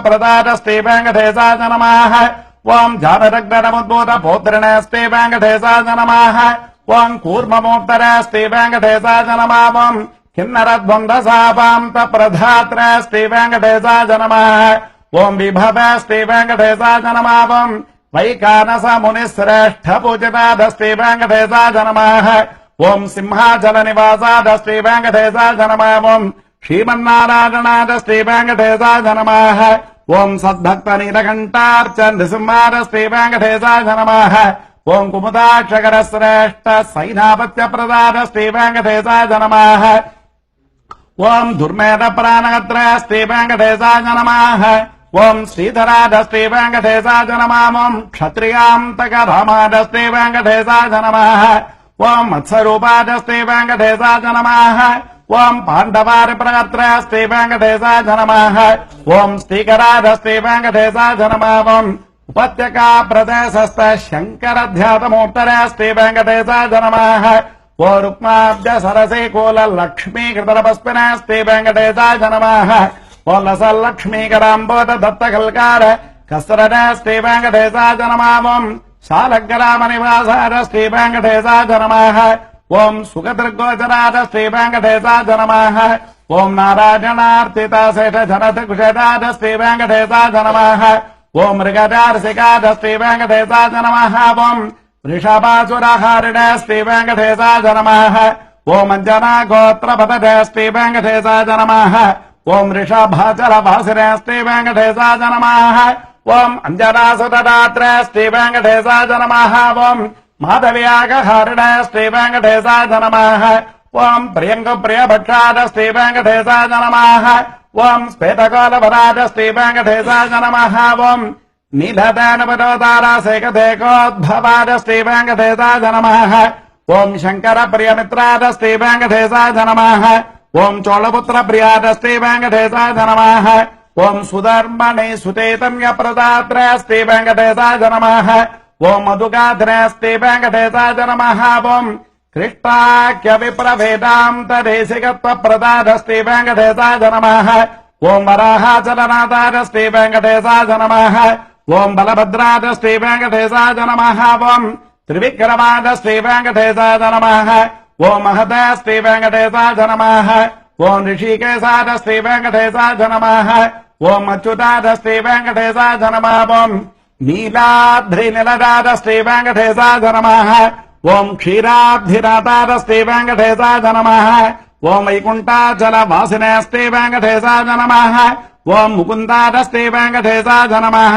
प्रदातस्ते वेङ्कटेशाय नमः ओम् जानरग्नमुद्भूत पौत्रिणस्ते वेङ्कटेशाय नमः ओम् कूर्ममूर्तरस्ते वेङ्कटेशाय नमः ओम् किन्नरद्वन्द्वसापान्त प्रधात्रस्ते वेङ्कटेशाय नमः ओम् विभवस्ते वेङ्कटेशाय नमः ओम् वैकानस मुनिश्रेष्ठ पूजितादस्ते वेङ्कटेशाय नमः ओम् सिंहाचल निवासादस्ते वेङ्कटेशाय नमः ओम् श्रीमन्नारायणादस्ते वेङ्कटेशाय नमः ओम् सद्भक्त नीलकण्ठार्च नृसिंहादस्ते वेङ्कटेशाय नमः ओम् कुमुदाक्षकर श्रेष्ठ सैनापत्य प्रदादस्ते वेङ्कटेशाय नमः ओम् दुर्मेध प्राणगत्रस्ते वेङ्कटेशाय नमः ओम् श्रीधरादस्ते वेङ्कटेशाय नमः ओम् क्षत्रियान्तक रामादस्ते वेङ्कटेशाय नमः ओम् मत्स्यरूपादस्ते वेङ्कटेशाय नमः ओम् पाण्डवारिप्रगत्रस्ते वेङ्कटेशाय नमः ओम् श्रीकरादस्ते वेङ्कटेशाय नमः ओम् उपत्यका प्रदेशस्थ शङ्करध्यातमोत्तरस्ते वेङ्कटेशाय नमः ओ रुक्माब्ज सरसे कोल लक्ष्मीकृतरपस्मिनस्ते वेङ्कटेशाय नमः ओ लसल्लक्ष्मीकराम्बोध दत्तकल्कार कसरदस्ते वेङ्कटेशाय नमः ओम् शालग्रामनिवासादस्ते वेङ्कटेशाय नमः ओम् सुखदृग्गोचरादस्ते वेङ्कटेशाय नमः ओम् नारायणार्थिताशेषजनतकुशदादस्ते वेङ्कटेशाय नमः ओम् मृगदार्शिकादस्ते वेङ्कटेशाय नमः ओम् वृषभासुरहारिणस्ते वेङ्कटेशाय नमः ओम् अञ्जनागोत्रपतस्ते वेङ्कटेशाय नमः ओम् ऋषभाचलवासिनस्ते वेङ्कटेशाय नमः ओम् अञ्जनासुतदात्रस्ते वेङ्कटेशाय नमः ओम् माधव्यागहारिणस्ते वेङ्कटेशाय नमः ओम् प्रियङ्गप्रियभक्षादस्ते वेङ्कटेशाय नमः ओम् श्वेतकोलभरादस्ते वेङ्कटेशाय नमः ओम् नीलदानपदोदारासेकदेकोद्भवादस्ते वेङ्कटेशाय नमः ओम् शङ्करप्रियमित्रादस्ते वेङ्कटेशाय नमः ओम् चोळपुत्रप्रियादस्ते वेङ्कटेशाय नमः ओम् सुधर्मणे सुतेतम्यप्रदात्रस्ते वेङ्कटेशाय नमः ओम् मधुगाधरस्ते वेङ्कटेशाय नमः ओम् कृष्णाख्यविप्रभेदान्तदेशिकत्वप्रदादस्ते वेङ्कटेशाय नमः ओम् वराहाचलनाथादस्ते वेङ्कटेशाय नमः ओम् बलभद्रादस्ते वेङ्कटेशाय नमः ओम् त्रिविक्रमादस्ते वेङ्कटेशाय नमः ओम् महदस्ते वेङ्कटेशाय नमः ओम् ऋषिकेशादस्ते वेङ्कटेशाय नमः ओम् अच्युतादस्ते वेङ्कटेशाय नमः ओम् नीलाद्रिनिलदादस्ते वेङ्कटेशाय नमः ओम् क्षीराब्धिनाथादस्ते वेङ्कटेशाय नमः ओम् वैकुण्ठाचलवासिनस्ते वेङ्कटेशाय नमः ओम् मुकुन्दादस्ते वेङ्कटेशाय नमः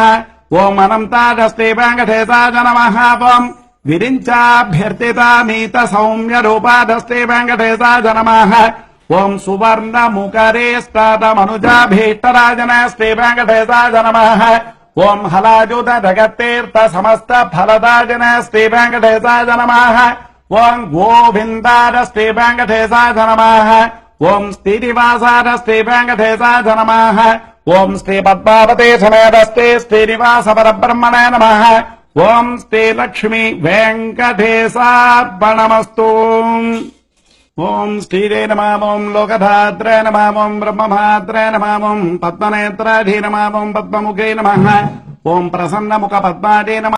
ओम् अनन्तादस्ते वेङ्कटेशाय नमः ओम् विरिञ्चाभ्यर्थितानीत सौम्यरूपादस्ते वेङ्कटेशाय नमः ओम् सुवर्णमुकरे स्तातमनुजाभीष्टराजनस्ते वेङ्कटेशाय नमः ओम् हलाजुत जगत्तीर्थ समस्त फलदाजनस्ते वेङ्कटेशाय नमः ओम् गोविन्दादस्ते वेङ्कटेशाय नमः ओम् श्रीनिवासादस्ते वेङ्कटेशाय नमः ओम् श्रीपद्मावते समेतस्ते श्रीनिवासपरब्रह्मणे नमः ओम् श्रीलक्ष्मी वेङ्कटेशार्पणमस्तु ओम् श्रीरे नमः ओम् लोकधात्रे नमः ओम् ब्रह्ममात्रे नमः ओम् पद्मनेत्राधि नमः ओम् पद्ममुखे नमः ओम् प्रसन्नमुख पद्मादे नमः।